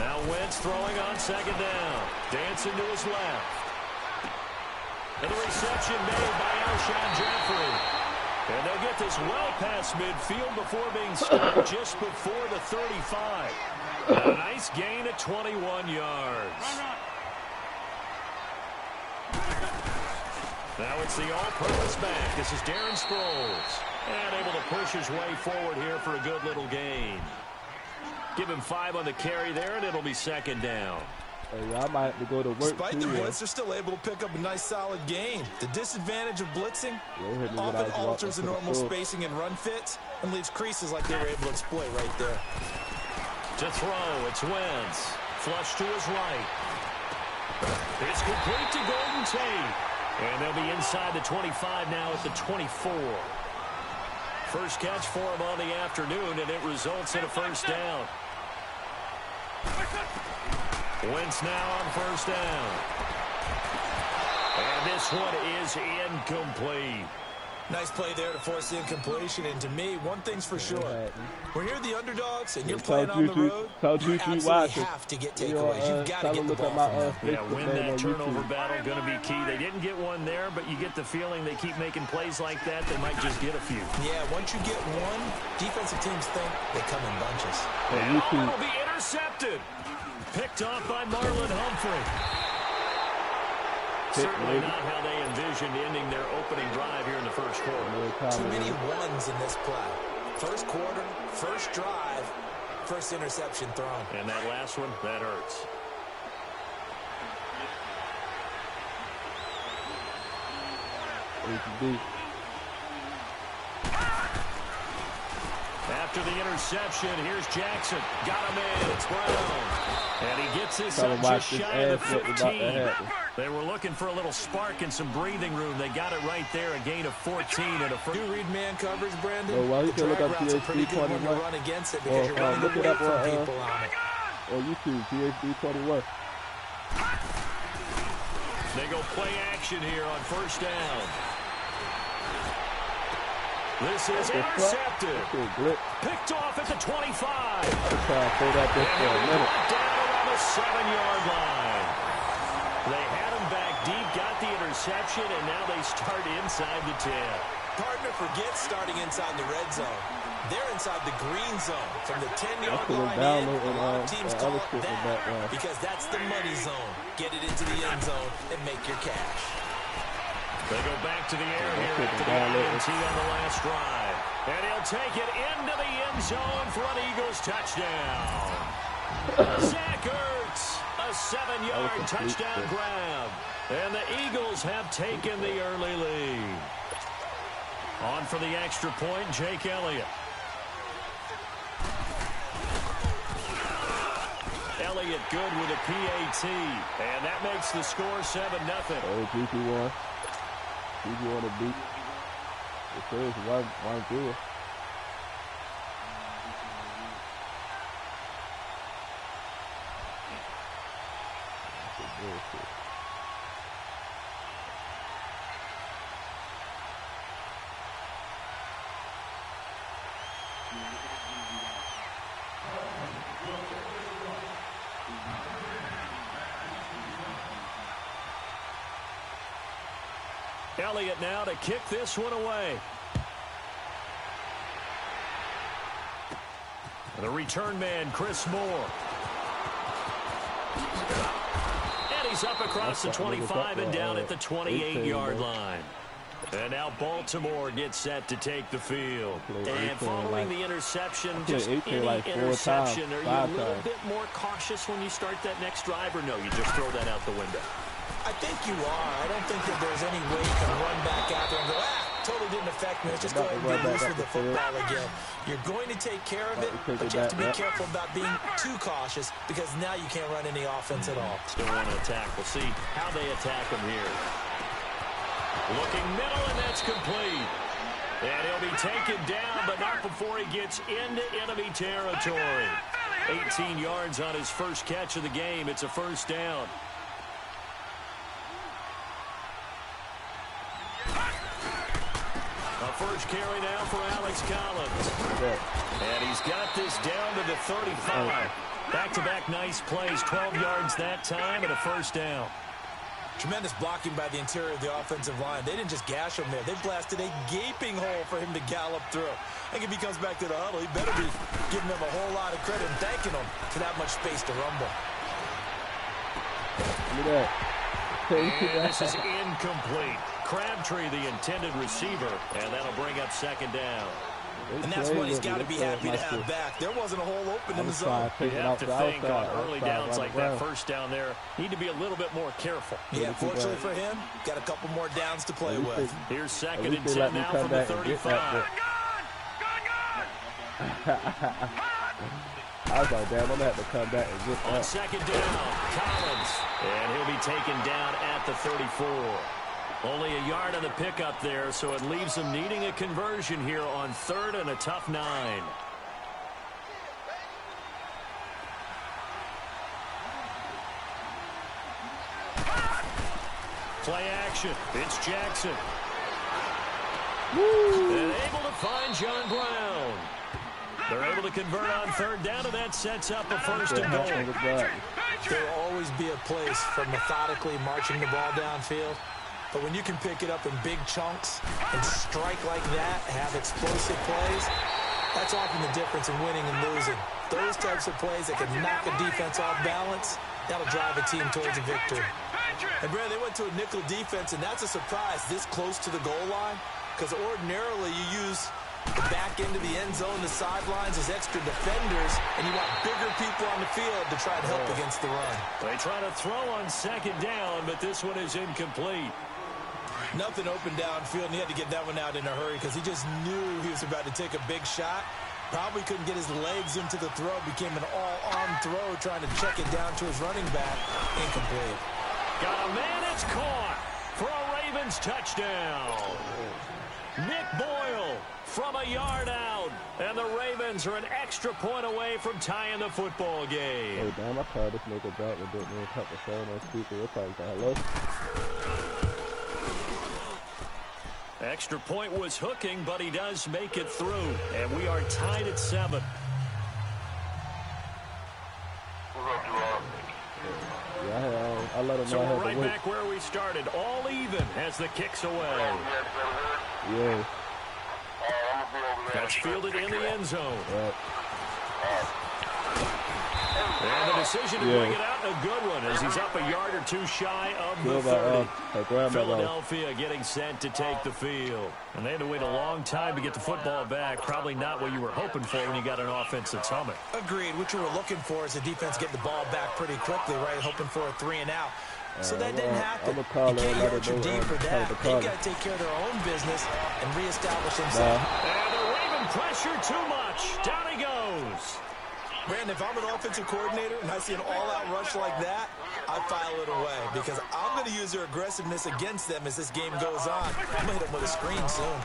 Now Wentz throwing on second down. Dancing to his left. And the reception made by Alshon Jeffrey. And they'll get this well past midfield before being stopped just before the 35. A nice gain at 21 yards. Now it's the all-purpose back. This is Darren Sproles. And able to push his way forward here for a good little gain. Give him 5 on the carry there, and it'll be second down. Hey, I might have to go to work. Despite the blitz, they're still able to pick up a nice solid gain. The disadvantage of blitzing often alters the normal spacing and run fits and leaves creases like they were able to exploit right there. To throw, it's Wentz. Flush to his right. It's complete to Golden Tate. And they'll be inside the 25 now at the 24. First catch for him on the afternoon, and it results in a first down. Wentz now on first down. And this one is incomplete. Nice play there to force the incompletion. And to me, one thing's for sure. When you're the underdogs and you're playing on the road, you absolutely have to get takeaways. You've got to get the ball from them. Yeah, win that turnover battle, going to be key. They didn't get one there, but you get the feeling they keep making plays like that, they might just get a few. Yeah, once you get one, defensive teams think they come in bunches. And it'll be intercepted. Picked off by Marlon Humphrey. Certainly not how they envisioned ending their opening drive here in the first quarter. Too many ones in this play. First quarter, first drive, first interception thrown. And that last one, that hurts. After the interception, here's Jackson. Got him in. It's Brown. And he gets this up just shy of the 15. They were looking for a little spark and some breathing room. They got it right there. A gain of 14 and a first. Do read man coverage, Brandon? Oh, well, you can look up a pretty good one to run against it because you're running away from people on it. On YouTube, PhD 21. They go play action here on first down. This is intercepted. Picked off at the 25. And down around the 7-yard line. They had him back deep, got the interception, and now they start inside the 10. Partner forgets starting inside the red zone. They're inside the green zone. From the 10-yard line in, a lot of teams call it that because that's the money zone. Get it into the end zone and make your cash. They go back to the air here after the INT on the last drive. And he'll take it into the end zone for an Eagles touchdown. Zach Ertz, a 7-yard touchdown grab. And the Eagles have taken the early lead. On for the extra point, Jake Elliott. Elliott good with a PAT. And that makes the score 7-0. Oh, GP1. Who you want to beat? The first one through. Elliott now to kick this one away. The return man, Chris Moore. And he's up across the 25 and down at the 28-yard line. And now Baltimore gets set to take the field. And following the interception, just any interception, are you a little bit more cautious when you start that next drive, or no, you just throw that out the window? I think you are. I don't think that there's any way you can run back out there and go, totally didn't affect me. Let's just go ahead and get loose with the football again. You're going to take care of it, but you have to be careful about being too cautious because now you can't run any offense at all. Still want to attack. We'll see how they attack them here. Looking middle, and that's complete. And he'll be taken down, but not before he gets into enemy territory. 18 yards on his first catch of the game. It's a first down. A first carry now for Alex Collins. And he's got this down to the 35. Back-to-back nice plays, 12 yards that time and a first down. Tremendous blocking by the interior of the offensive line. They didn't just gash him there. They blasted a gaping hole for him to gallop through. I think if he comes back to the huddle, he better be giving them a whole lot of credit and thanking them for that much space to rumble. Look at that. And this is incomplete. Crabtree, the intended receiver, and that'll bring up second down. And that's what he's got to be happy to have back. There wasn't a hole open in the zone. You have to think on early downs like that, first down there, need to be a little bit more careful. Yeah, fortunately for him, got a couple more downs to play with. Here's second and 10 now from the 35. I was like, damn, I'm going to have to come back and get that. On second down, Collins. And he'll be taken down at the 34. Only a yard on the pickup there, so it leaves them needing a conversion here on third and a tough 9. Play action. It's Jackson. Woo! And able to find John Brown. They're able to convert on third down, and that sets up a first and goal. There will always be a place for methodically marching the ball downfield. But when you can pick it up in big chunks and strike like that, have explosive plays, that's often the difference in winning and losing. Those types of plays that can knock a defense off balance, that'll drive a team towards a victory. And, Brad, they went to a nickel defense, and that's a surprise this close to the goal line, because ordinarily you use the back end of the end zone, the sidelines as extra defenders, and you want bigger people on the field to try and help against the run. They try to throw on second down, but this one is incomplete. Nothing open downfield, and he had to get that one out in a hurry because he just knew he was about to take a big shot. Probably couldn't get his legs into the throw. Became an all-arm throw, trying to check it down to his running back. Incomplete. Got a man, it's caught for a Ravens touchdown. Nick Boyle from a yard out. And the Ravens are an extra point away from tying the football game. Hey, damn, I called this nigga back and didn't even cut the phone on speaker. It's like, hello? Extra point was hooking, but he does make it through. And we are tied at 7. Yeah, I let him know. So we're right back where we started. All even as the kicks away. Yeah. That's fielded in the end zone. Right. And the decision to bring it out, a good one, as he's up a yard or two shy of the 30. Philadelphia getting set to take the field. And they had to wait a long time to get the football back. Probably not what you were hoping for when you got an offense that's humming. Agreed. What you were looking for is the defense get the ball back pretty quickly, right? Hoping for a 3 and out. So that didn't happen. You can't hurt your D for that. They've got to take care of their own business and reestablish themselves. And the Raven pressure too much. Down he goes. Brandon, if I'm an offensive coordinator and I see an all-out rush like that, I file it away because I'm going to use their aggressiveness against them as this game goes on. I'm going to hit them with a screen soon.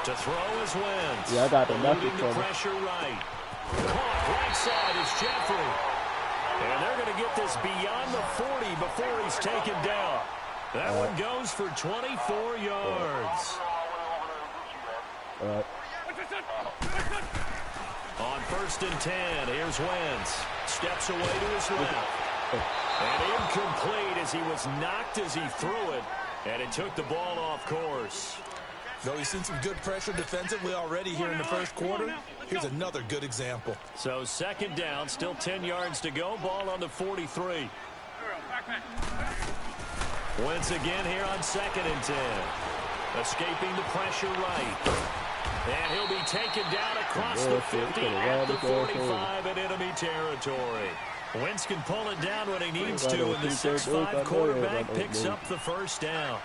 To throw is Wentz. Yeah, I got the message from pressure right. Caught right side is Jeffrey. And they're going to get this beyond the 40 before he's taken down. That one goes for 24 yards. On first and 10, here's Wentz. Steps away to his left. And incomplete as he was knocked as he threw it. And it took the ball off course. Though he's seen some good pressure defensively already here in the first quarter, here's another good example. So second down, still 10 yards to go. Ball on the 43. Wentz again here on second and 10. Escaping the pressure right. And he'll be taken down across the 50 at the 45 in enemy territory. Wentz can pull it down when he needs to, and the 6'5" quarterback picks up the first down.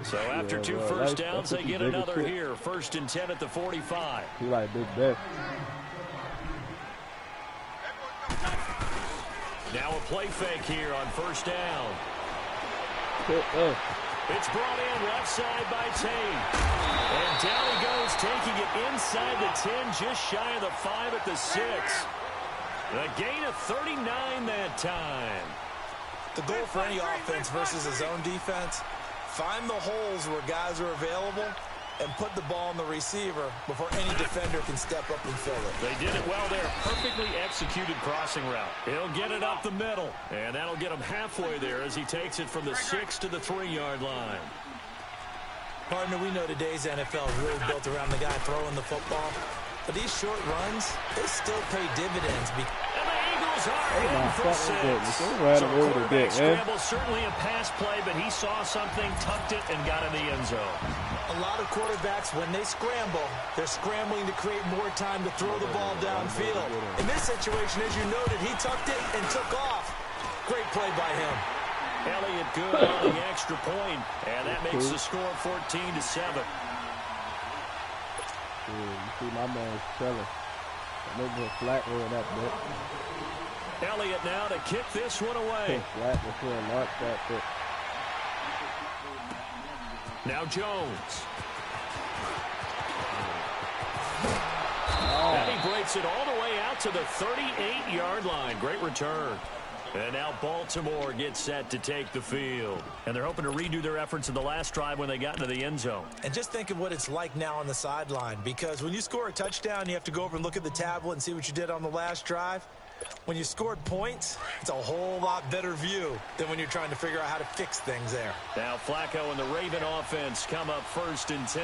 So after two first downs, they get another here. First and 10 at the 45. He like big bet. Now a play fake here on first down. It's brought in left side by Tate. And down he goes, taking it inside the 10, just shy of the 5 at the 6. A gain of 39 that time. The goal for any offense versus his own defense, find the holes where guys are available and put the ball on the receiver before any defender can step up and fill it. They did it well there. Perfectly executed crossing route. He'll get it up the middle, and that'll get him halfway there as he takes it from the 6 to the 3-yard line. Partner, we know today's NFL is really built around the guy throwing the football. But these short runs, they still pay dividends. And the Eagles are in for 6. So quarterback scramble, certainly a pass play, but he saw something, tucked it, and got in the end zone. A lot of quarterbacks, when they scramble, they're scrambling to create more time to throw the ball downfield. In this situation, as you noted, he tucked it and took off. Great play by him. Elliott good on the extra point, and that makes the score 14-7. You see my man's selling. Maybe a flat roll that bit. Elliott now to kick this one away. Flat before a launch that bit. Now Jones. Oh. And he breaks it all the way out to the 38-yard line. Great return. And now Baltimore gets set to take the field. And they're hoping to redo their efforts in the last drive when they got into the end zone. And just think of what it's like now on the sideline, because when you score a touchdown, you have to go over and look at the tablet and see what you did on the last drive. When you scored points, it's a whole lot better view than when you're trying to figure out how to fix things there. Now Flacco and the Raven offense come up 1st and 10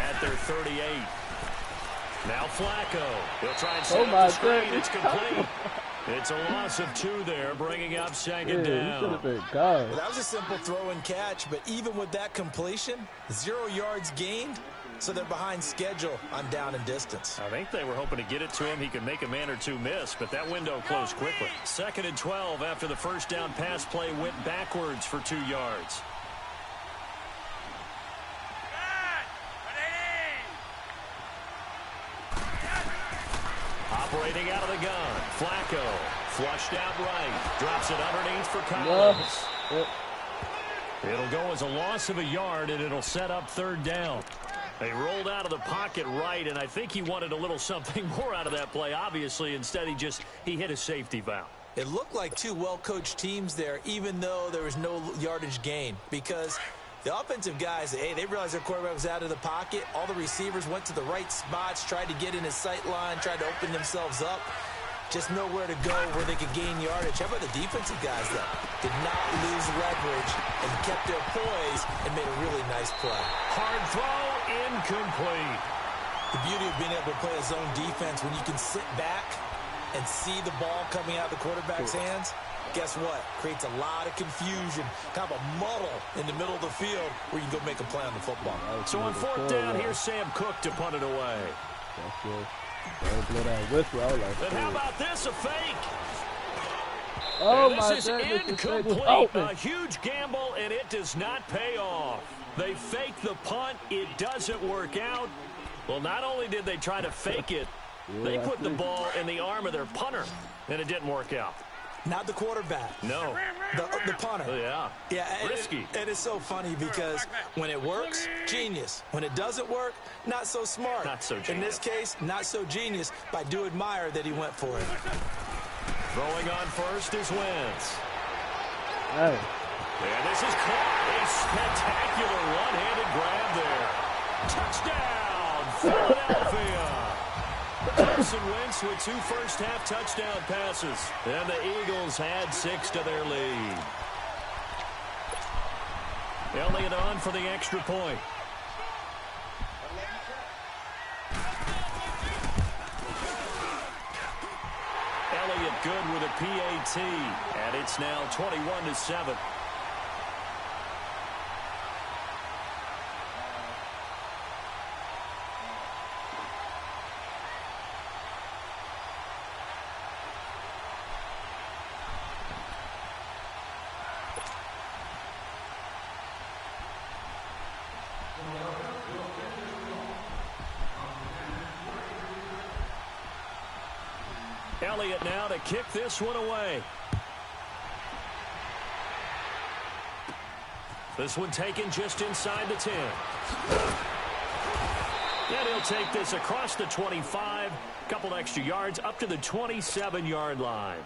at their 38. Now Flacco. He'll try and set up the screen. It's complete. It's a loss of 2 there, bringing up 2nd down. Well, that was a simple throw and catch, but even with that completion, 0 yards gained, so they're behind schedule on down and distance. I think they were hoping to get it to him. He could make a man or two miss, but that window closed quickly. 2nd and 12 after the first down pass play went backwards for 2 yards. Operating out of the gun, Flacco, flushed out right, drops it underneath for Collins. It'll go as a loss of a yard, and it'll set up 3rd down. They rolled out of the pocket right, and I think he wanted a little something more out of that play, obviously. Instead, he hit a safety valve. It looked like 2 well-coached teams there, even though there was no yardage gain, because the offensive guys, they realized their quarterback was out of the pocket. All the receivers went to the right spots, tried to get in his sight line, tried to open themselves up. Just nowhere to go where they could gain yardage. How about the defensive guys, though? Did not lose leverage and kept their poise and made a really nice play. Hard throw, incomplete. The beauty of being able to play a zone defense when you can sit back and see the ball coming out of the quarterback's hands, guess what? Creates a lot of confusion, kind of a muddle in the middle of the field where you can go make a play on the football. So on 4th down, here's Sam Cook to punt it away. That's good. Blow that whistle. I was like, but how about this, a fake? Oh, and my this is incomplete. A huge gamble, and it does not pay off. They fake the punt. It doesn't work out. Well, not only did they try to fake it, they put the ball in the arm of their punter, and it didn't work out. Not the quarterback. No. The punter. Yeah. Risky. And it's so funny because when it works, genius. When it doesn't work, not so smart. Not so genius. In this case, not so genius, but I do admire that he went for it. Throwing on first is Wentz. Hey. And this is caught. A spectacular one-handed grab there. Touchdown, Philadelphia. Carson Wentz with 2 first-half touchdown passes. And the Eagles had 6 to their lead. Elliott on for the extra point. Elliott good with a PAT. And it's now 21-7. Elliott now to kick this one away. This one taken just inside the 10. And he'll take this across the 25. Couple extra yards up to the 27-yard line.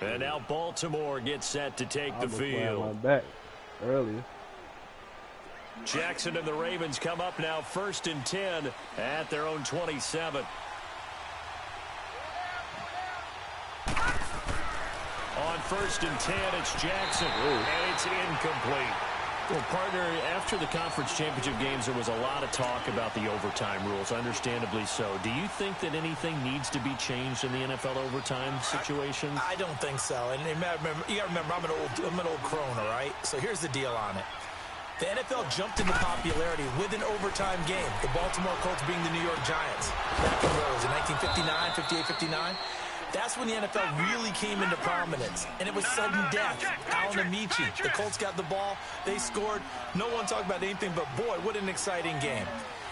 And now Baltimore gets set to take the field. Back earlier. Jackson and the Ravens come up now 1st and 10 at their own 27. On 1st and 10, it's Jackson, and it's incomplete. Well, partner, after the conference championship games, there was a lot of talk about the overtime rules, understandably so. Do you think that anything needs to be changed in the NFL overtime situation? I don't think so. And you got to remember, I'm an old crone, all right? So here's the deal on it. The NFL jumped into popularity with an overtime game, the Baltimore Colts being the New York Giants. Back in those, in 1959, 58, 59. That's when the NFL really came into prominence, and it was sudden death. Alan Amici, the Colts got the ball, they scored. No one talked about anything but, boy, what an exciting game.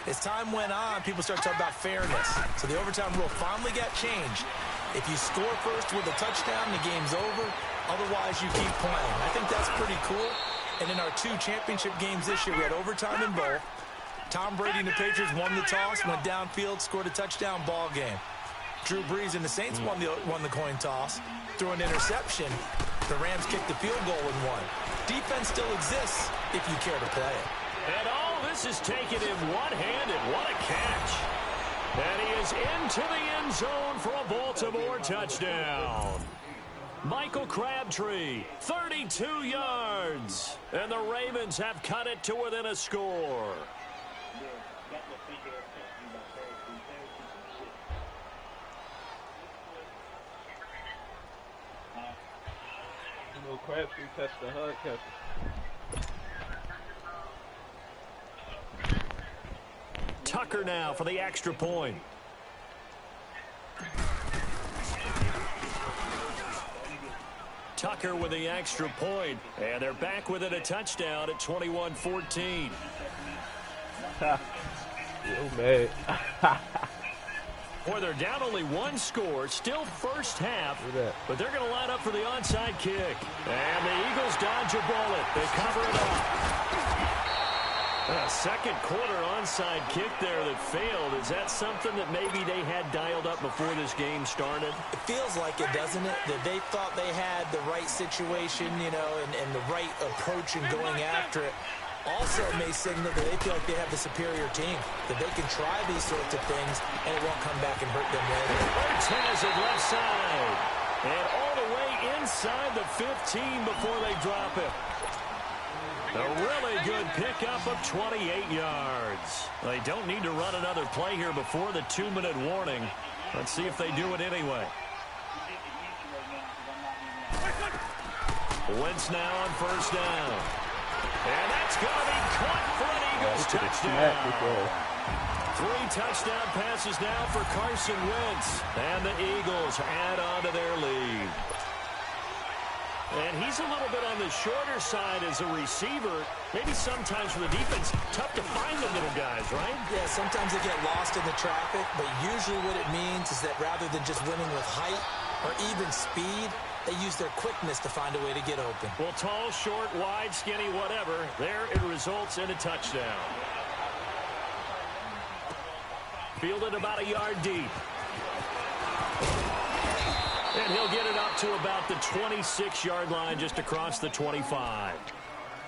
As time went on, people started talking about fairness. So the overtime rule finally got changed. If you score first with a touchdown, the game's over. Otherwise, you keep playing. I think that's pretty cool. And in our 2 championship games this year, we had overtime in both. Tom Brady and the Patriots won the toss, went downfield, scored a touchdown, ball game. Drew Brees and the Saints won the coin toss, threw an interception. The Rams kicked the field goal and won. Defense still exists if you care to play it. And all this is taken in one-handed. What a catch. And he is into the end zone for a Baltimore touchdown. Michael Crabtree, 32 yards. And the Ravens have cut it to within a score. Crabtree touched the hard catcher. Tucker now for the extra point. Tucker with the extra point, and they're back within a touchdown at 21-14. Oh, man. Boy, they're down only 1 score, still first half, but they're going to line up for the onside kick. And the Eagles dodge a bullet. They cover it up. A second quarter onside kick there that failed. Is that something that maybe they had dialed up before this game started? It feels like it, doesn't it? That they thought they had the right situation, you know, and the right approach in going after it. Also may signal that they feel like they have the superior team, that they can try these sorts of things, and it won't come back and hurt them later. Martinez at left side. And all the way inside the 15 before they drop it. A really good pickup of 28 yards. They don't need to run another play here before the 2-minute warning. Let's see if they do it anyway. Wentz now on first down. And that's going to be caught for an Eagles touchdown. 3 touchdown passes now for Carson Wentz. And the Eagles add on to their lead. And he's a little bit on the shorter side as a receiver. Maybe sometimes for the defense, tough to find the little guys, right? Yeah, sometimes they get lost in the traffic, but usually what it means is that rather than just winning with height or even speed, they use their quickness to find a way to get open. Well, tall, short, wide, skinny, whatever, there it results in a touchdown. Fielded about a yard deep. And he'll get it up to about the 26-yard line, just across the 25.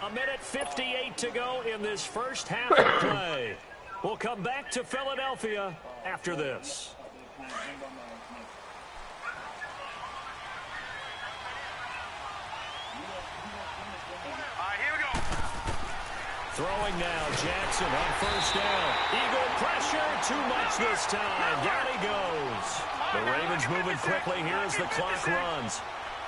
1:58 to go in this first half of play. We'll come back to Philadelphia after this. Throwing now, Jackson on first down. Eagle pressure, too much this time. Down he goes. The Ravens moving quickly here as the clock runs.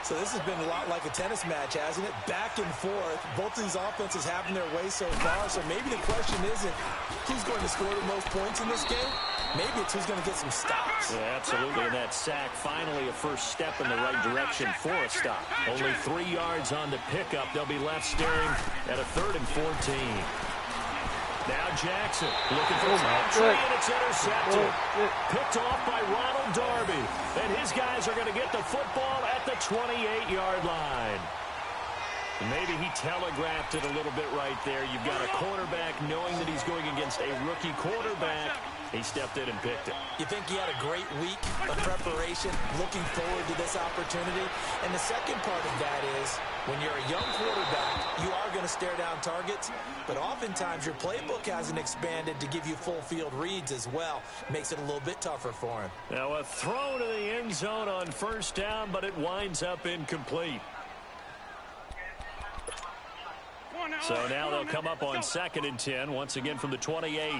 So this has been a lot like a tennis match, hasn't it? Back and forth. Both these offenses having their way so far. So maybe the question isn't who's going to score the most points in this game. Maybe it's who's going to get some stops. Yeah, absolutely. And that sack, finally a first step in the right direction for a stop. Only 3 yards on the pickup. They'll be left staring at a 3rd and 14. Now Jackson looking for Crabtree, and it's intercepted. Picked off by Ronald Darby. And his guys are going to get the football at the 28-yard line. Maybe he telegraphed it a little bit right there. You've got a quarterback knowing that he's going against a rookie quarterback. He stepped in and picked it. You think he had a great week of preparation, looking forward to this opportunity? And the second part of that is, when you're a young quarterback, you are going going to stare down targets, but oftentimes your playbook hasn't expanded to give you full field reads as well. Makes it a little bit tougher for him. Now a throw to the end zone on first down, but it winds up incomplete. So now they'll come up on 2nd and 10, once again from the 28.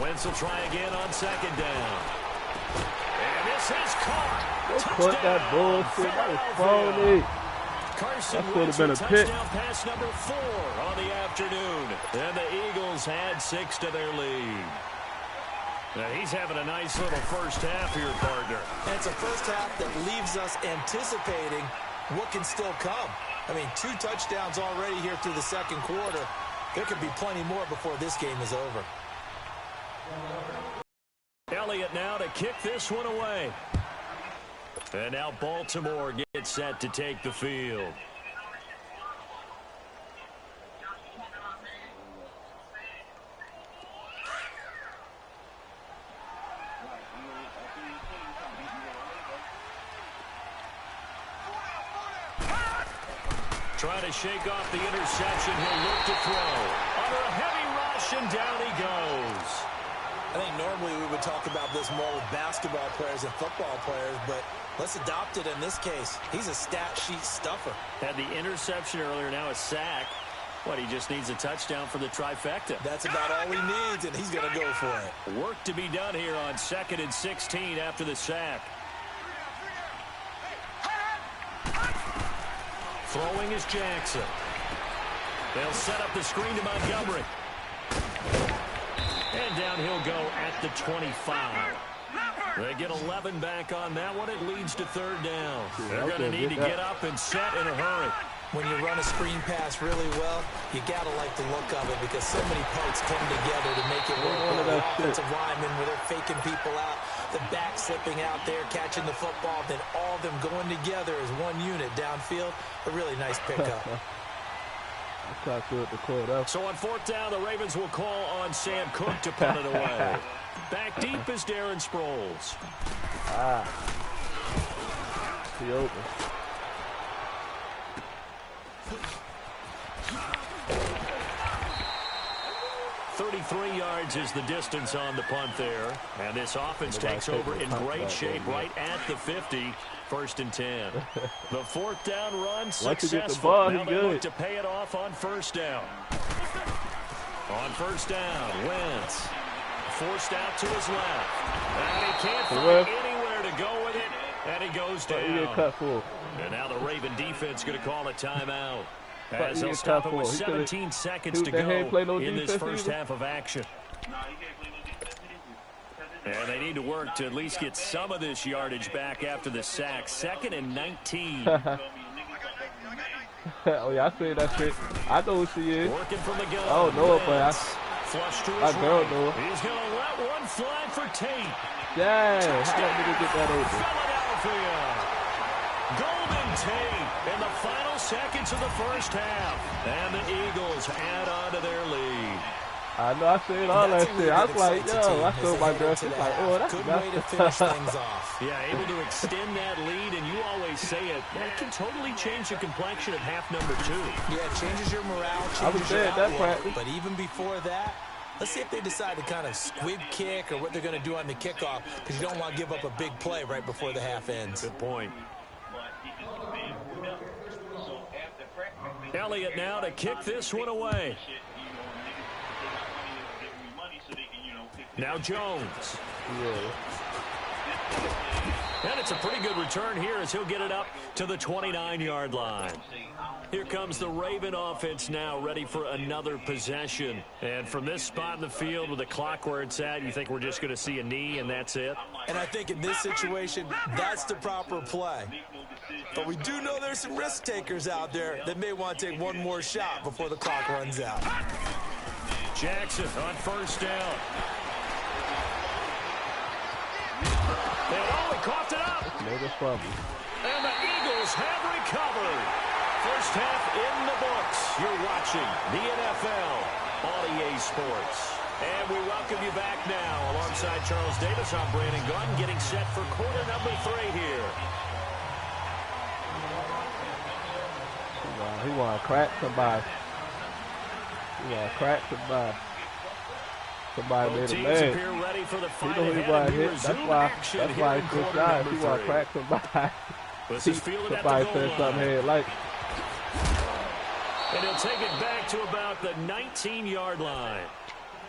Wentz will try again on 2nd down. And this is caught. They caught that bullshit. That was phony. Carson Wentz Wentz have been a pick. touchdown pass number 4 on the afternoon. And the Eagles add 6 to their lead. Now he's having a nice little first half here, partner. And it's a first half that leaves us anticipating what can still come. I mean, 2 touchdowns already here through the second quarter. There could be plenty more before this game is over. Elliott now to kick this one away. And now Baltimore gets set to take the field. Trying to shake off the interception. He'll look to throw. Under a heavy rush, and down he goes. I think normally we would talk about this more with basketball players and football players, but let's adopt it in this case. He's a stat sheet stuffer. Had the interception earlier, now a sack. What, he just needs a touchdown for the trifecta. That's about all he needs, and he's going to go for it. Work to be done here on 2nd and 16 after the sack. Throwing is Jackson. They'll set up the screen to Montgomery. And down he'll go at the 25. They get 11 back on that one. It leads to 3rd down. They're going to need to get up and set in a hurry. When you run a screen pass really well, you got to like the look of it because so many parts come together to make it work. The offensive linemen where they're faking people out, the back slipping out there, catching the football, then all of them going together as one unit downfield. A really nice pickup. So on 4th down, the Ravens will call on Sam Cook to punt it away. Back deep is Darren Sproles. He open. 33 yards is the distance on the punt there. And this offense takes over in great shape right at the 50. 1st and 10. The 4th down run successful. Now they look to pay it off on 1st down. On 1st down, Wentz forced out to his left. And he can't find anywhere to go with it. And he goes down. And now the Raven defense going to call a timeout. As they'll stop it with 17 seconds to go in this first half of action. And they need to work to at least get some of this yardage back after the sack. 2nd and 19. Oh, yeah, I say that shit. I know who she is. Working from the gun. I don't know it, but flush to his I don't know it. He's going to let one fly for Tate. Dang, how did he get that open? Philadelphia. Golden Tate in the final seconds of the first half. And the Eagles add on to their lead. I know, I said all that shit. I was like, yo, I showed my girl. She's like, oh, that's good way to finish things off. Yeah, able to extend that lead, and you always say it, that can totally change the complexion of half number 2. Yeah, it changes your morale, changes your outlook. But even before that, let's see if they decide to kind of squib kick or what they're going to do on the kickoff, because you don't want to give up a big play right before the half ends. Good point. Elliott now to kick this one away. Now Jones. And it's a pretty good return here as he'll get it up to the 29-yard line. Here comes the Raven offense now, ready for another possession. And from this spot in the field with the clock where it's at, you think we're just going to see a knee and that's it? And I think in this situation, that's the proper play. But we do know there's some risk takers out there that may want to take one more shot before the clock runs out. Jackson on 1st down. He coughed it up. No problem. And the Eagles have recovered. First half in the books. You're watching the NFL on EA Sports. And we welcome you back now. Alongside Charles Davis, I'm Brandon Gunn, getting set for quarter number 3 here. He want to crack somebody. He want to crack somebody. Somebody made a leg. He know he want to hit. That's why he switched sides. He want to crack somebody. Somebody said something here like. And he'll take it back to about the 19-yard line.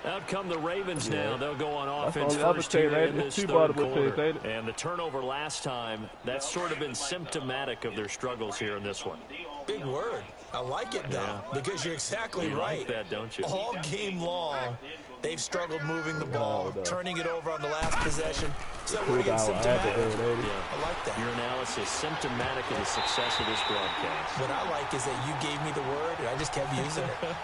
Out come the Ravens now. They'll go on offense first here in this third quarter. And the turnover last time, that's sort of been symptomatic of their struggles here in this one. Big word. I like it, though, because you're exactly right. Like that, don't you? All game long, they've struggled moving the ball, turning it over on the last possession. So we're getting symptomatic. I like that. Your analysis symptomatic of the success of this broadcast. What I like is that you gave me the word, and I just kept using it.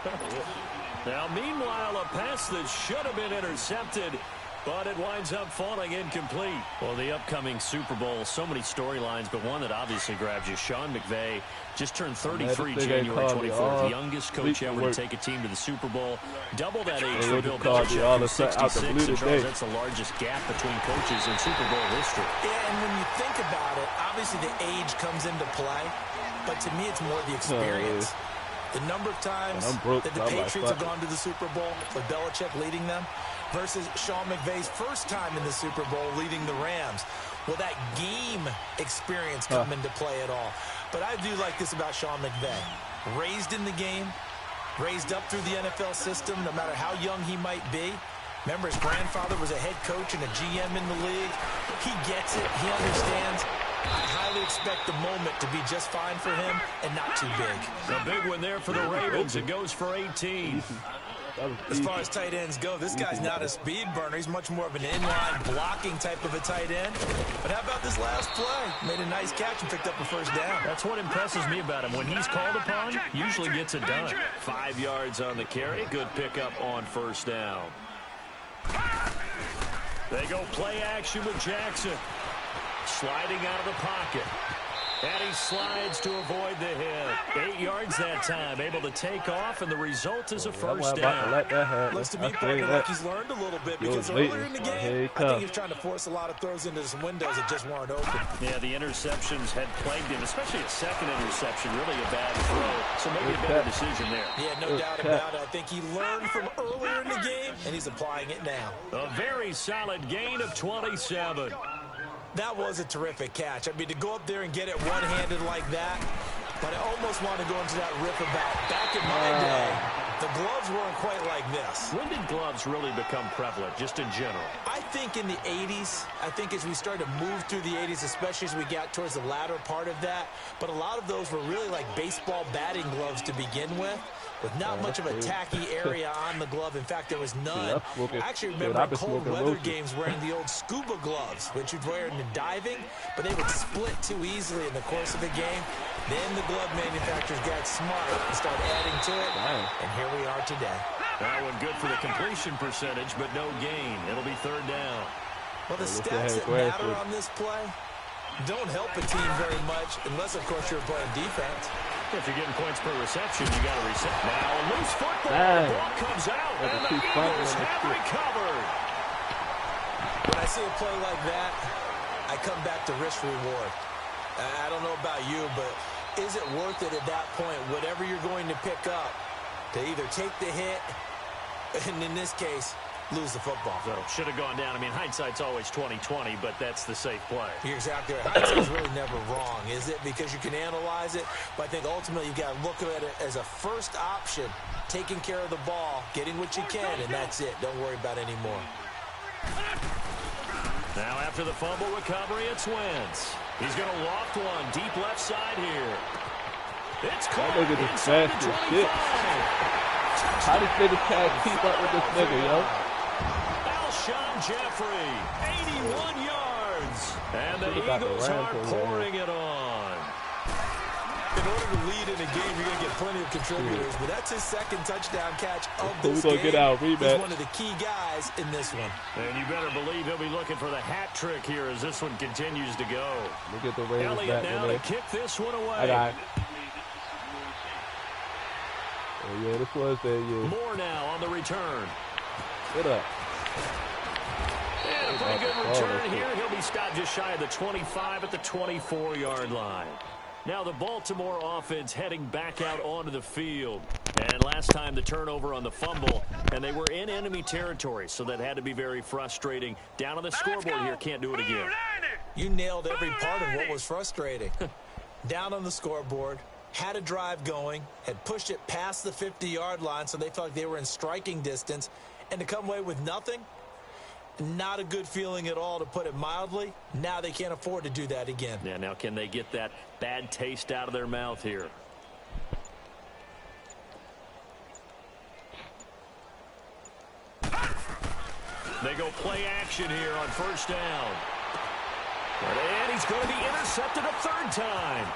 Now, meanwhile, a pass that should have been intercepted, but it winds up falling incomplete. Well, the upcoming Super Bowl, so many storylines, but one that obviously grabs you. Sean McVay just turned 33 January 24th, youngest coach ever to take a team to the Super Bowl. Double that age for Bill Belichick, who's 66, and Charles, that's the largest gap between coaches in Super Bowl history. Yeah, and when you think about it, obviously the age comes into play, but to me it's more the experience. The number of times that the Patriots have gone to the Super Bowl with Belichick leading them versus Sean McVay's first time in the Super Bowl leading the Rams. Will that game experience come into play at all? But I do like this about Sean McVay. Raised in the game, raised up through the NFL system, no matter how young he might be. Remember, his grandfather was a head coach and a GM in the league. He gets it. He understands. I highly expect the moment to be just fine for him and not too big. A big one there for the Ravens. It goes for 18. As far as tight ends go, this guy's not a speed burner. He's much more of an inline blocking type of a tight end. But how about this last play? Made a nice catch and picked up a first down. That's what impresses me about him. When he's called upon, usually gets it done. 5 yards on the carry. Good pickup on first down. They go play action with Jackson. Sliding out of the pocket. And he slides to avoid the hit. 8 yards that time. Able to take off, and the result is a first down. Looks to me, partner, like he's learned a little bit because earlier in the game, I think he was trying to force a lot of throws into some windows that just weren't open. Yeah, the interceptions had plagued him, especially a second interception. Really a bad throw. So maybe a better decision there. Yeah, no doubt about it. I think he learned from earlier in the game, and he's applying it now. A very solid gain of 27. That was a terrific catch. I mean, to go up there and get it one-handed like that, but I almost want to go into that riff about back in my day, the gloves weren't quite like this. When did gloves really become prevalent, just in general? I think in the 80s. I think as we started to move through the 80s, especially as we got towards the latter part of that, but a lot of those were really like baseball batting gloves to begin with not much of a tacky area on the glove. In fact, there was none. I actually remember cold weather games wearing the old scuba gloves, which you'd wear in the diving, but they would split too easily in the course of the game. Then the glove manufacturers got smart and started adding to it, and here we are today. That one good for the completion percentage, but no gain. It'll be third down. Well, the stats that matter on this play don't help a team very much unless, of course, you're playing defense. If you're getting points per reception, you got to reset. Now, a loose football. The ball comes out, and the Eagles have recovered. When I see a play like that, I come back to risk reward. I don't know about you, but is it worth it at that point, whatever you're going to pick up, to either take the hit, and in this case, lose the football? So should have gone down. I mean, hindsight's always 20/20, but that's the safe play. You're exactly right. Hindsight's really never wrong, is it? Because you can analyze it, but I think ultimately you've got to look at it as a first option, taking care of the ball, getting what you can, and that's it. Don't worry about any more. Now after the fumble recovery, it's Wentz. He's going to loft one deep left side here. It's caught inside the 25. How does niggas tag keep up with this nigga, yo? Alshon Jeffrey, 81 yards. And the Eagles are pouring it on. In order to lead in a game, you're going to get plenty of contributors, but that's his second touchdown catch of this game. Get out, He's one of the key guys in this one. And you better believe he'll be looking for the hat trick here as this one continues to go. Look at the Ravens Elliott back now to kick this one away. I got it. Oh, yeah, this was there, yeah. More now on the return. Get up. And a pretty good return here. He'll be stopped just shy of the 25 at the 24-yard line. Now the Baltimore offense heading back out onto the field. And last time the turnover on the fumble, and they were in enemy territory, so that had to be very frustrating. Down on the scoreboard here, can't do it again. You nailed every part of what was frustrating. Down on the scoreboard, had a drive going, had pushed it past the 50-yard line, so they felt like they were in striking distance, and to come away with nothing, not a good feeling at all, to put it mildly. Now they can't afford to do that again. Yeah, now can they get that bad taste out of their mouth here? They go play action here on first down. And he's going to be intercepted a third time.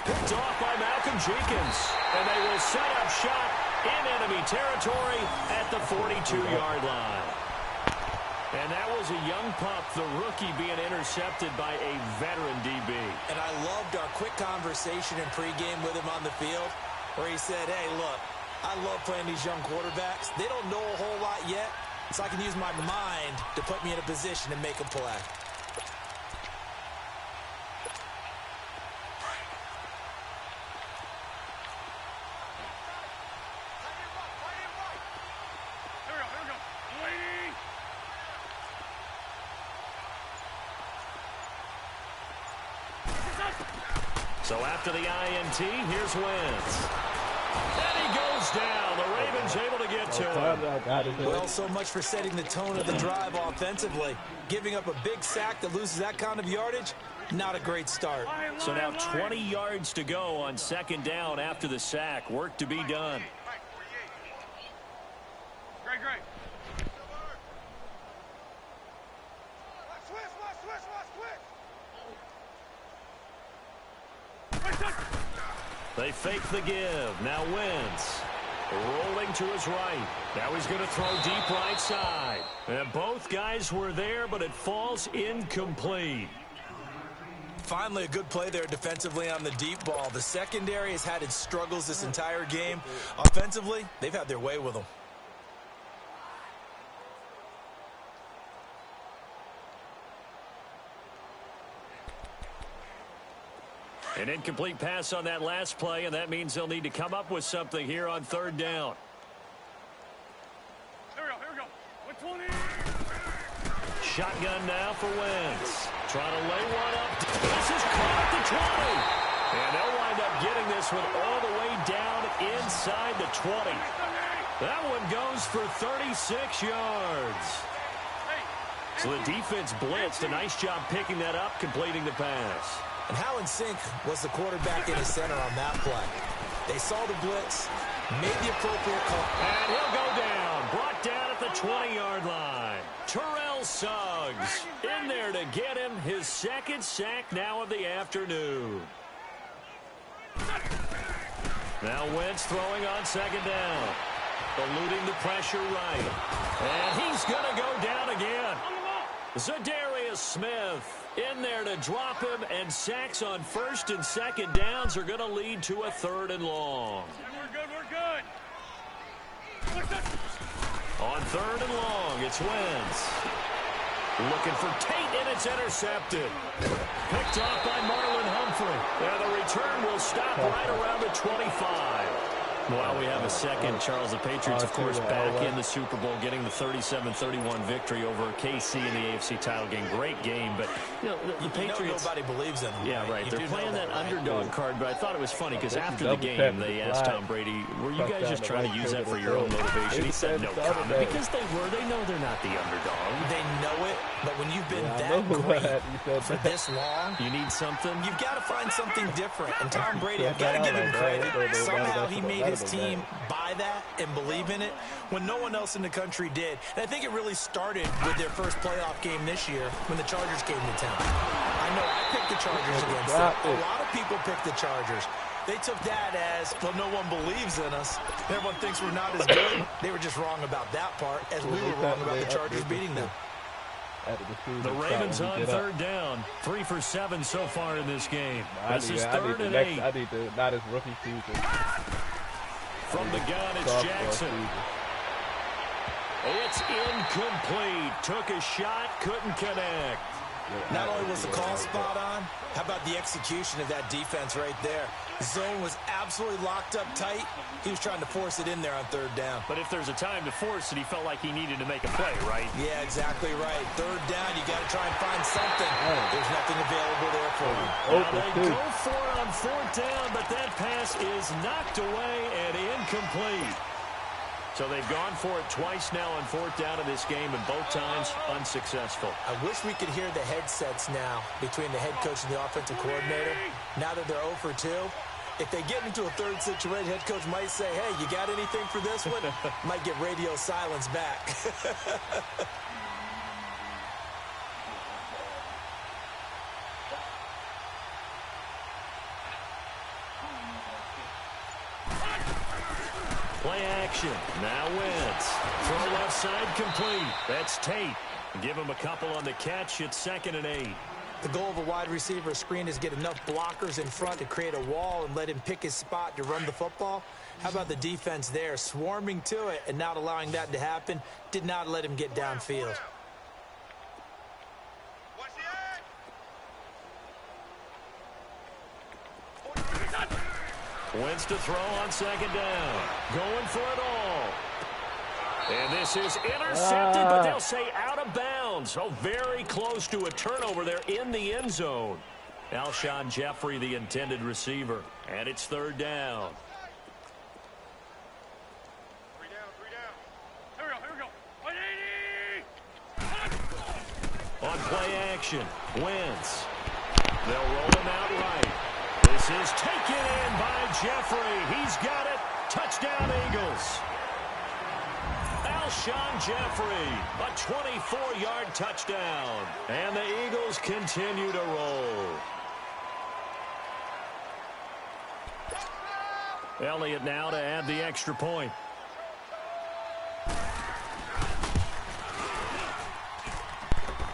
Picked off by Malcolm Jenkins. And they will set up shop in enemy territory at the 42-yard line. And that was a young pup, the rookie, being intercepted by a veteran DB. And I loved our quick conversation in pregame with him on the field, where he said, hey, look, I love playing these young quarterbacks. They don't know a whole lot yet, so I can use my mind to put me in a position to make a play. So after the INT, here's Wentz. And he goes down. The Ravens able to get to him. Well, so much for setting the tone of the drive offensively. Giving up a big sack that loses that kind of yardage, not a great start. So now 20 yards to go on second down after the sack. Work to be done. Great. They fake the give. Now Wentz rolling to his right. Now he's going to throw deep right side. And both guys were there, but it falls incomplete. Finally, a good play there defensively on the deep ball. The secondary has had its struggles this entire game. Offensively, they've had their way with them. An incomplete pass on that last play, and that means they'll need to come up with something here on third down. Here we go. 120. Shotgun now for Wentz. Trying to lay one up. This is caught at the 20. And they'll wind up getting this one all the way down inside the 20. That one goes for 36 yards. So the defense blitzed. A nice job picking that up, completing the pass. And how in sync was the quarterback in the center on that play? They saw the blitz, made the appropriate call. And he'll go down. Brought down at the 20-yard line. Terrell Suggs in there to get him his second sack now of the afternoon. Now Wentz throwing on second down. Eluding the pressure right. And he's going to go down again. Zadarius Smith in there to drop him, and sacks on first and second downs are going to lead to a third and long. We're good. On third and long, it's Wentz. Looking for Tate, and it's intercepted. Picked off by Marlon Humphrey. And the return will stop right around the 25. Well, we have a second. Charles, the Patriots, of course, back in the Super Bowl, getting the 37-31 victory over KC in the AFC title game. Great game, but, you know, the Patriots... Nobody believes in them. Yeah, right. They're playing that underdog card, but I thought it was funny because after the game, they asked Tom Brady, were you guys just trying to use that for your own motivation? He said no comment because they know they're not the underdog. They know it, but when you've been that great for this long, you need something. You've got to find something different. And Tom Brady, I've got to give him credit. Somehow he made his team buy that and believe in it when no one else in the country did. And I think it really started with their first playoff game this year when the Chargers came to town. I know I picked the Chargers against them. A lot of people picked the Chargers. They took that as, well, no one believes in us. Everyone thinks we're not as good. They were just wrong about that part, as we were wrong about the Chargers beating them. The Ravens on third down. 3 for 7 so far in this game. This is third and 8. I need to, not his rookie season. From the gun, it's Jackson. It's incomplete. Took a shot, couldn't connect. Not only was the call spot on, how about the execution of that defense right there? The zone was absolutely locked up tight. He was trying to force it in there on third down. But if there's a time to force it, he felt like he needed to make a play, right? Yeah, exactly right. Third down, you got to try and find something. There's nothing available there for you. Now they go for it on fourth down, but that pass is knocked away and incomplete. So they've gone for it twice now on fourth down in this game, and both times unsuccessful. I wish we could hear the headsets now between the head coach and the offensive coordinator. Now that they're 0 for 2, if they get into a third situation, head coach might say, hey, you got anything for this one? Might get radio silence back. Play action. Now Wentz. Throw left side complete. That's Tate. Give him a couple on the catch. It's 2nd and 8. The goal of a wide receiver screen is get enough blockers in front to create a wall and let him pick his spot to run the football. How about the defense there, swarming to it and not allowing that to happen? Did not let him get downfield. Wentz to throw on 2nd down. Going for it all. And this is intercepted, but they'll say out of bounds. Oh, very close to a turnover there in the end zone. Alshon Jeffrey, the intended receiver. And it's 3rd down. 3 down, 3 down. Here we go. 180! On play action, Wentz. They'll roll him out right. This is taken in by Jeffrey. He's got it. Touchdown, Eagles. Alshon Jeffrey, a 24-yard touchdown. And the Eagles continue to roll. Elliott now to add the extra point.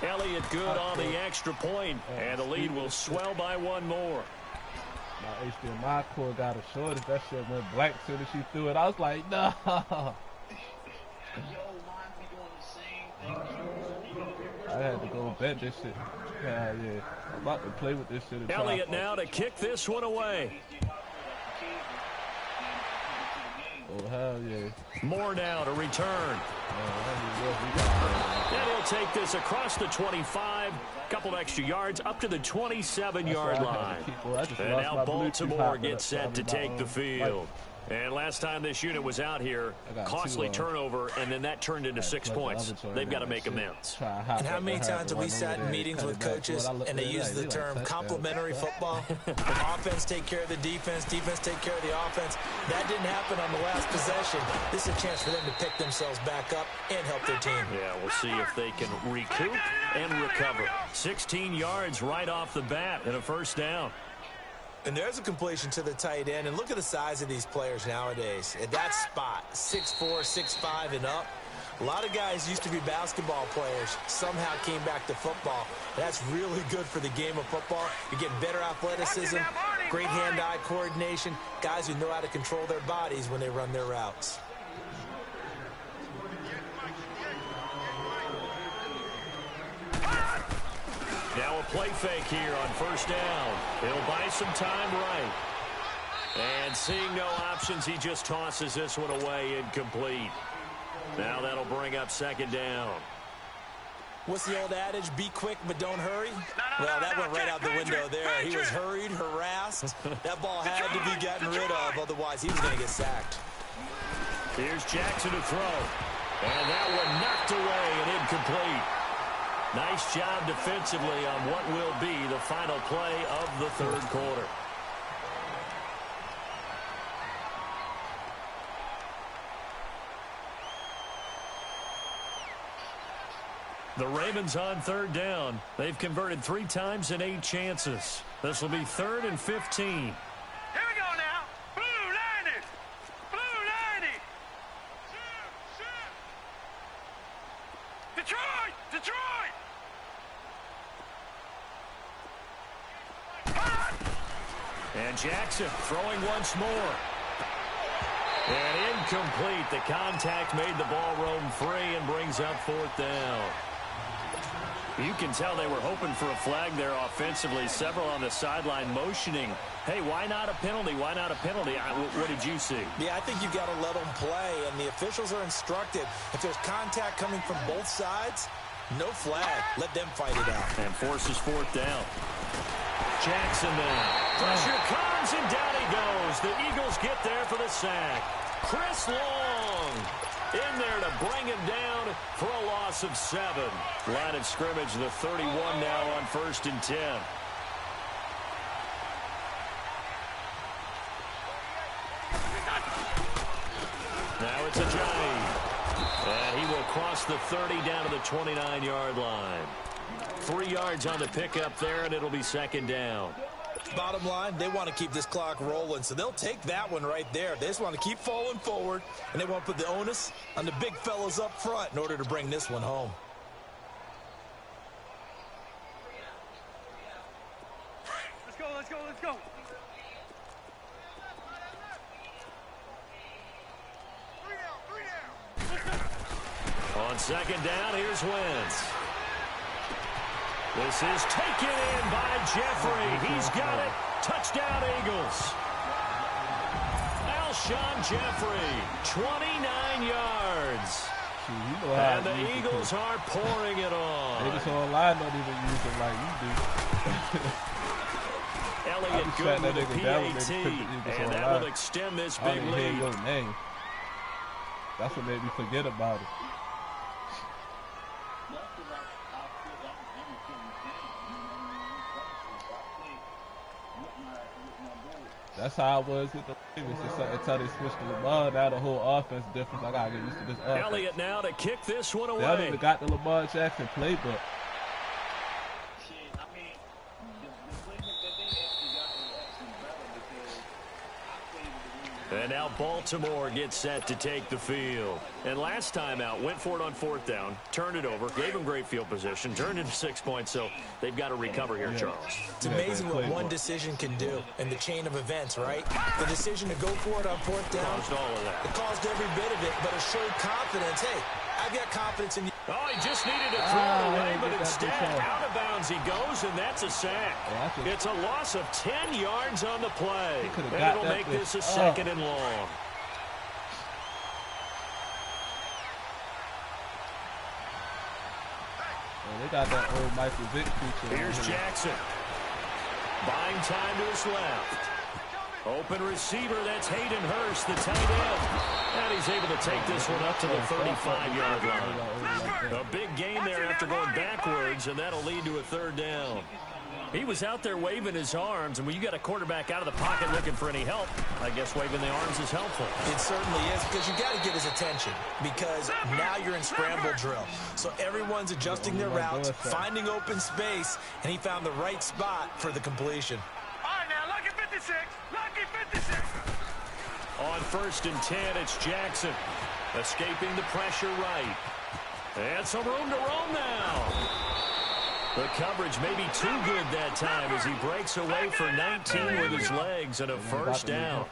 Elliott good on the extra point, and the lead will swell by 1 more. My HDMI cord got a shortage. That shit went black as soon as she threw it. I was like, no. I had to go bet this shit. Yeah. I'm about to play with this shit. Elliott now to kick this one away. Oh, hell yeah. More now to return. And he'll take this across the 25. Couple extra yards up to the 27-yard line. And now Baltimore gets set to take the field. And last time this unit was out here, costly turnover, and then that turned into 6 points. They've got to make amends. And how many times have we sat in meetings with coaches and they use the term complementary football? Offense take care of the defense, defense take care of the offense. That didn't happen on the last possession. This is a chance for them to pick themselves back up and help their team. Yeah, we'll see if they can recoup and recover. 16 yards right off the bat and a 1st down. And there's a completion to the tight end. And look at the size of these players nowadays. At that spot, 6'4", 6'5", and up. A lot of guys used to be basketball players, somehow came back to football. That's really good for the game of football. You get better athleticism, great hand-eye coordination, guys who know how to control their bodies when they run their routes. Now a play fake here on 1st down. He'll buy some time right. And seeing no options, he just tosses this one away, incomplete. Now that'll bring up 2nd down. What's the old adage? Be quick, but don't hurry? Well, that went right out the window there. He was hurried, harassed. That ball had to be gotten rid of, otherwise he was going to get sacked. Here's Jackson to throw. And that one knocked away and incomplete. Nice job defensively on what will be the final play of the 3rd quarter. The Ravens on 3rd down. They've converted 3 times in 8 chances. This will be 3rd and 15. Here we go now. Blue 90. Blue 90. Detroit. Detroit. And Jackson throwing once more. And incomplete. The contact made the ball roam free and brings up 4th down. You can tell they were hoping for a flag there offensively. Several on the sideline motioning, hey, why not a penalty? Why not a penalty? What did you see? Yeah, I think you've got to let them play, and the officials are instructed. If there's contact coming from both sides, no flag. Let them fight it out. And forces fourth down. Jackson now. Pressure comes, and down he goes. The Eagles get there for the sack. Chris Long in there to bring him down for a loss of 7. Line of scrimmage, the 31 now on 1st and 10. Now it's Ajayi. And he will cross the 30 down to the 29-yard line. 3 yards on the pickup there, and it'll be 2nd down. Bottom line, they want to keep this clock rolling, so they'll take that one right there. They just want to keep falling forward, and they want to put the onus on the big fellas up front in order to bring this one home. Let's go, let's go, let's go. On 2nd down, here's Wentz. This is taken in by Jeffrey. He's got it. Touchdown, Eagles. Alshon Jeffrey, 29 yards. And the Eagles are pouring it on. They just online don't even use it like you do. Elliott good with a PAT, and that will extend this big lead. Your name. That's what made me forget about it. That's how I was with the Ravens until they switched to Lamar. Now the whole offense difference. I gotta get used to this offense. Elliott now to kick this one away. They haven't even got the Lamar Jackson playbook. And now Baltimore gets set to take the field. And last time out, went for it on 4th down, turned it over, gave them great field position, turned into 6 points, so they've got to recover here, Charles. It's amazing what one decision can do in the chain of events, right? The decision to go for it on 4th down. Caused all of that. It caused every bit of it, but it showed confidence. Hey, I've got confidence in you. Oh, he just needed to throw it away, but instead, out of bounds he goes, and that's a sack. It's a loss of 10 yards on the play. And it'll make this a 2nd and long. They got that old Michael Vick feature. Here's Jackson. Buying time to his left. Open receiver, that's Hayden Hurst, the tight end. And he's able to take this one up to the 35-yard line. A big gain there after going backwards, and that'll lead to a 3rd down. He was out there waving his arms, and when you got a quarterback out of the pocket looking for any help, I guess waving the arms is helpful. It certainly is, because you got to get his attention, because now you're in scramble drill. So everyone's adjusting their routes, finding open space, and he found the right spot for the completion. All right, now, lucky 56. Lucky 56. On 1st and 10, it's Jackson. Escaping the pressure right. And some room to roam now. The coverage may be too good that time as he breaks away for 19 with his legs and a 1st down.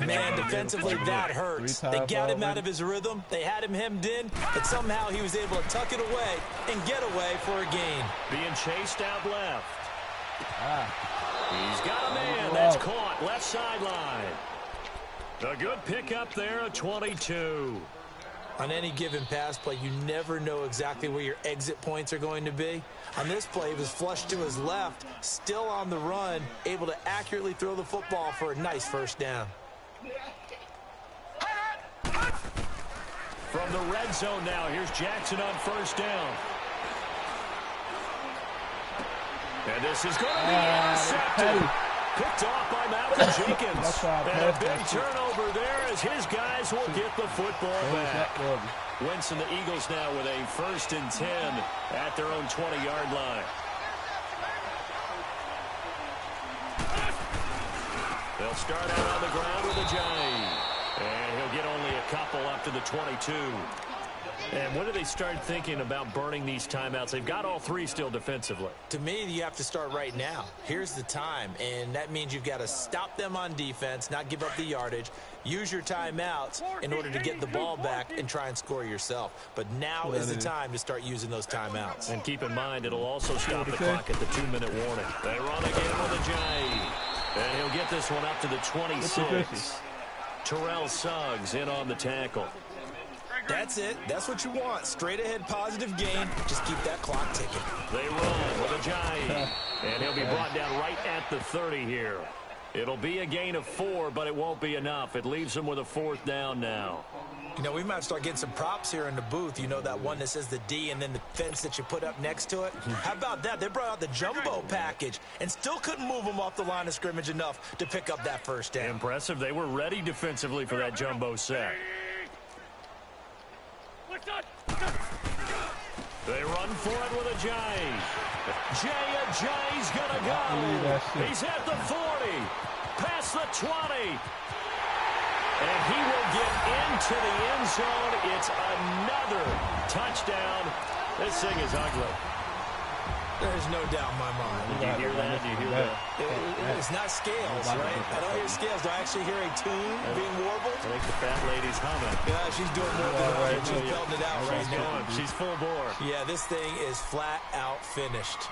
Man, defensively, that hurts. They got him out of his rhythm. They had him hemmed in, but somehow he was able to tuck it away and get away for a gain. Being chased out left. He's got a man. That's caught. Left sideline. A good pickup there, a 22. On any given pass play, you never know exactly where your exit points are going to be. On this play, he was flushed to his left, still on the run, able to accurately throw the football for a nice 1st down. From the red zone now, here's Jackson on 1st down. And this is going to be intercepted. Picked off by Malcolm Jenkins. And a big turnover there as his guys will get the football back. Wentz and the Eagles now with a 1st and 10 at their own 20-yard line. They'll start out on the ground with Ajayi. And he'll get only a couple up to the 22. And when do they start thinking about burning these timeouts? They've got all three still defensively. To me, you have to start right now. Here's the time, and that means you've got to stop them on defense, not give up the yardage, use your timeouts in order to get the ball back and try and score yourself. But now is the time to start using those timeouts. And keep in mind, it'll also stop the clock at the 2-minute warning. They run again with a J. And he'll get this one up to the 26. Terrell Suggs in on the tackle. That's it. That's what you want. Straight ahead positive gain. Just keep that clock ticking. They run with a J. And he'll be brought down right at the 30 here. It'll be a gain of 4, but it won't be enough. It leaves them with a 4th down now. You know, we might start getting some props here in the booth. You know, that one that says the D and then the fence that you put up next to it? How about that? They brought out the jumbo package and still couldn't move them off the line of scrimmage enough to pick up that first down. Impressive. They were ready defensively for that jumbo set. They run for it with a J. J's gonna go. He's at the 40. Past the 20. And he will get into the end zone. It's another touchdown. This thing is ugly. There's no doubt in my mind. Did you hear that? Did you hear that? It's not scales, right? I don't hear scales. Do I actually hear a tune being warbled? I think the fat lady's humming. Yeah, she's doing more than that. She's belting it out right now. She's full bore. Yeah, this thing is flat out finished.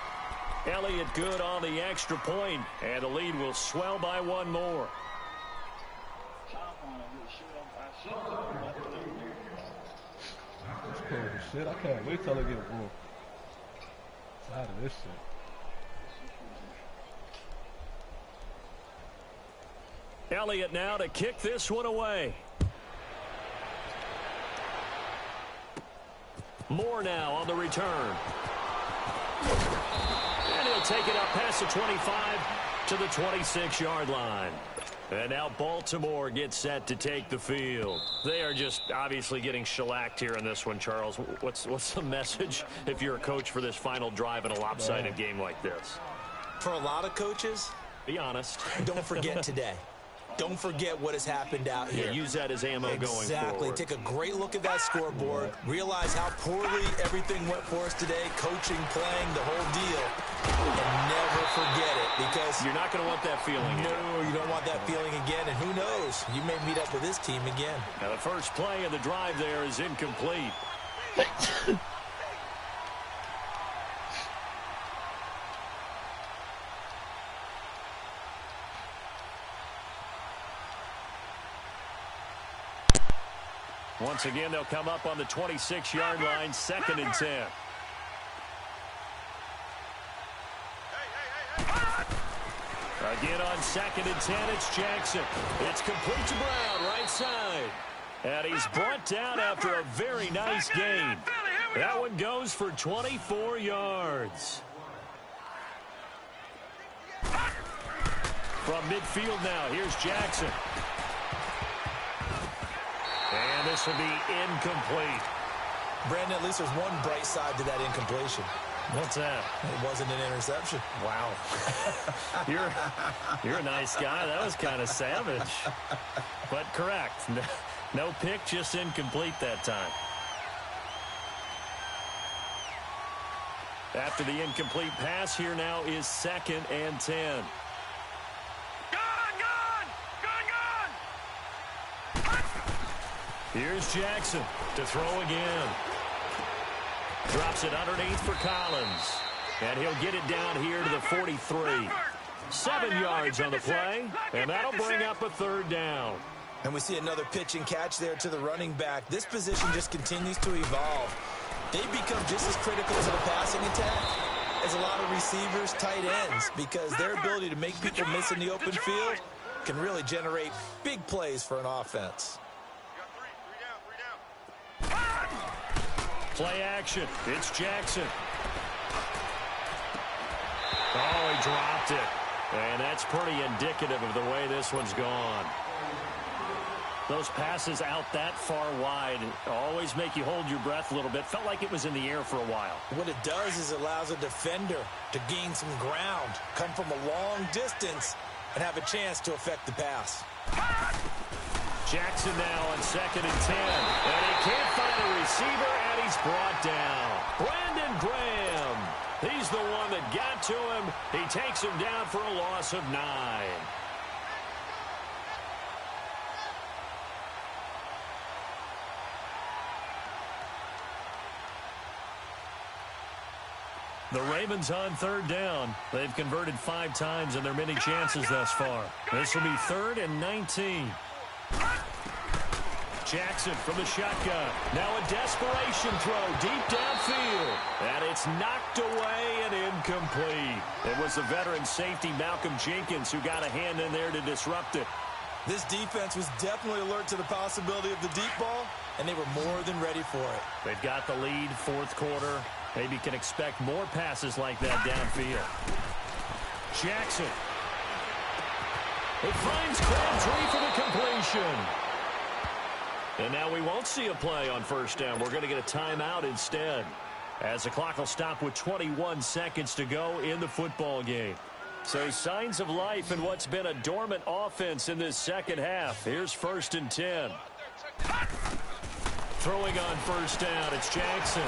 Elliott good on the extra point, and the lead will swell by one more. That's cool as shit. I can't wait till I get more. Tired of this shit. Elliott now to kick this one away. Moore now on the return. And he'll take it up past the 25 to the 26-yard line. And now Baltimore gets set to take the field. They are just obviously getting shellacked here in this one, Charles. What's the message if you're a coach for this final drive in a lopsided game like this? For a lot of coaches, be honest. Don't forget today. Don't forget what has happened out here. Yeah, use that as ammo going forward. Exactly. Take a great look at that scoreboard. Realize how poorly everything went for us today. Coaching, playing, the whole deal. And never forget it, because you're not going to want that feeling again. No, you don't want that feeling again. And who knows? You may meet up with this team again. Now the first play of the drive there is incomplete. Once again, they'll come up on the 26-yard line, 2nd and 10. Again on 2nd and 10, it's Jackson. It's complete to Brown, right side. And he's brought down after a very nice gain. That one goes for 24 yards. From midfield now, here's Jackson. And this will be incomplete. Brandon, at least there's one bright side to that incompletion. What's that? It wasn't an interception. Wow. You're a nice guy. That was kind of savage. But correct. No pick, just incomplete that time. After the incomplete pass, here now is 2nd and 10. Here's Jackson to throw again. Drops it underneath for Collins. And he'll get it down here to the 43. 7 yards on the play, and that'll bring up a 3rd down. And we see another pitch and catch there to the running back. This position just continues to evolve. They become just as critical to the passing attack as a lot of receivers, tight ends, because their ability to make people miss in the open field can really generate big plays for an offense. Play action. It's Jackson. Oh, he dropped it. And that's pretty indicative of the way this one's gone. Those passes out that far wide always make you hold your breath a little bit. Felt like it was in the air for a while. What it does is it allows a defender to gain some ground, come from a long distance, and have a chance to affect the pass. Jackson now on 2nd and 10. And he can't find a receiver, and he's brought down. Brandon Graham. He's the one that got to him. He takes him down for a loss of 9. The Ravens on 3rd down. They've converted 5 times in their many chances thus far. This will be 3rd and 19. Jackson from the shotgun. Now a desperation throw deep downfield. And it's knocked away and incomplete. It was the veteran safety Malcolm Jenkins who got a hand in there to disrupt it. This defense was definitely alert to the possibility of the deep ball, and they were more than ready for it. They've got the lead, 4th quarter. Maybe can expect more passes like that downfield. Jackson. It finds Crabtree for the completion. And now we won't see a play on 1st down. We're going to get a timeout instead, as the clock will stop with 21 seconds to go in the football game. So signs of life in what's been a dormant offense in this second half. Here's 1st and 10. Throwing on 1st down, it's Jackson.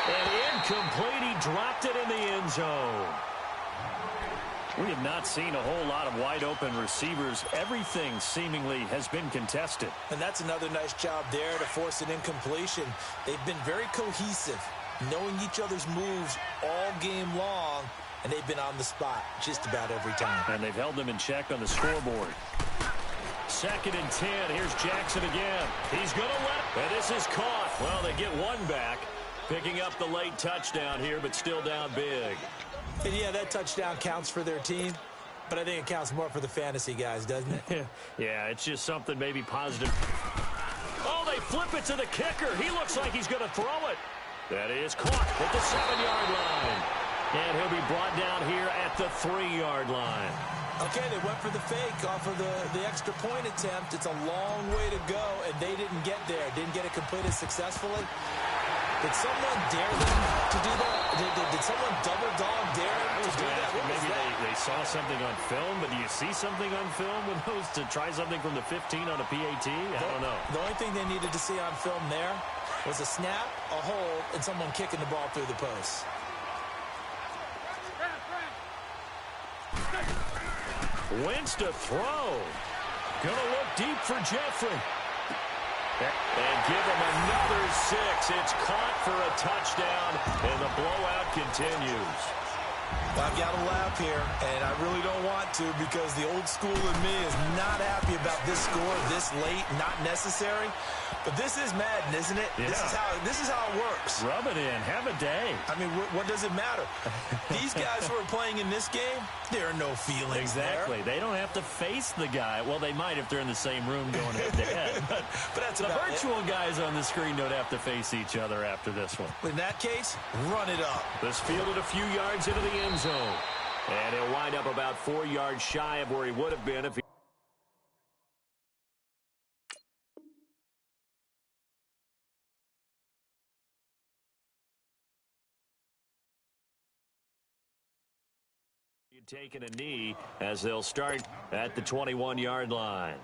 And incomplete, he dropped it in the end zone. We have not seen a whole lot of wide-open receivers. Everything seemingly has been contested. And that's another nice job there to force an incompletion. They've been very cohesive, knowing each other's moves all game long, and they've been on the spot just about every time. And they've held them in check on the scoreboard. 2nd and 10. Here's Jackson again. He's going to let it. And this is caught. Well, they get one back. Picking up the late touchdown here, but still down big. And yeah, that touchdown counts for their team, but I think it counts more for the fantasy guys, doesn't it? Yeah, it's just something maybe positive. Oh, they flip it to the kicker. He looks like he's going to throw it. That is caught at the 7-yard line. And he'll be brought down here at the 3-yard line. Okay, they went for the fake off of the extra point attempt. It's a long way to go, and they didn't get there. Didn't get it completed successfully. Did someone dare them to do that? Did someone double dog dare them to do that? Maybe they saw something on film, but do you see something on film with those to try something from the 15 on a PAT? I don't know. The only thing they needed to see on film there was a snap, a hole, and someone kicking the ball through the post. Wentz to throw. Gonna look deep for Jeffrey. And give him another 6. It's caught for a touchdown, and the blowout continues. I've got to laugh here, and I really don't want to because the old school in me is not happy about this score this late, not necessary. But this is Madden, isn't it? Yeah. This is how it works. Rub it in. Have a day. I mean, what does it matter? These guys who are playing in this game, there are no feelings Exactly. there. They don't have to face the guy. Well, they might if they're in the same room going head-to-head. But that's the virtual guys on the screen don't have to face each other after this one. In that case, run it up. This fielded a few yards into the end zone. And he'll wind up about 4 yards shy of where he would have been if he... taking a knee as they'll start at the 21-yard line.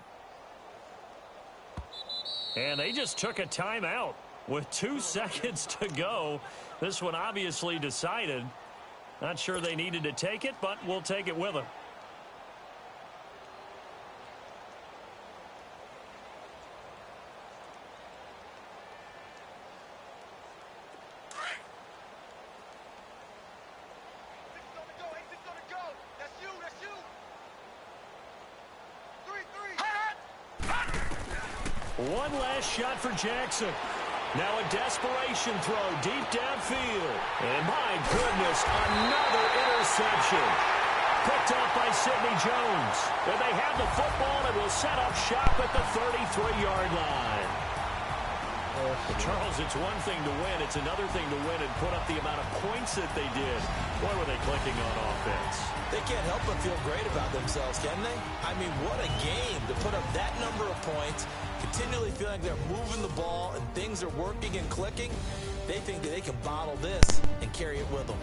And they just took a timeout with 2 seconds to go. This one obviously decided. Not sure they needed to take it, but we'll take it with them. One last shot for Jackson. Now a desperation throw deep downfield. And my goodness, another interception. Picked off by Sidney Jones. And they have the football and will set up shop at the 33-yard line. Charles, it's one thing to win. It's another thing to win and put up the amount of points that they did. Boy, were they clicking on offense. They can't help but feel great about themselves, can they? I mean, what a game to put up that number of points, continually feeling they're moving the ball and things are working and clicking. They think that they can bottle this and carry it with them.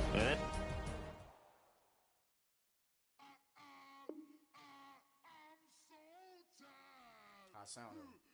sound him.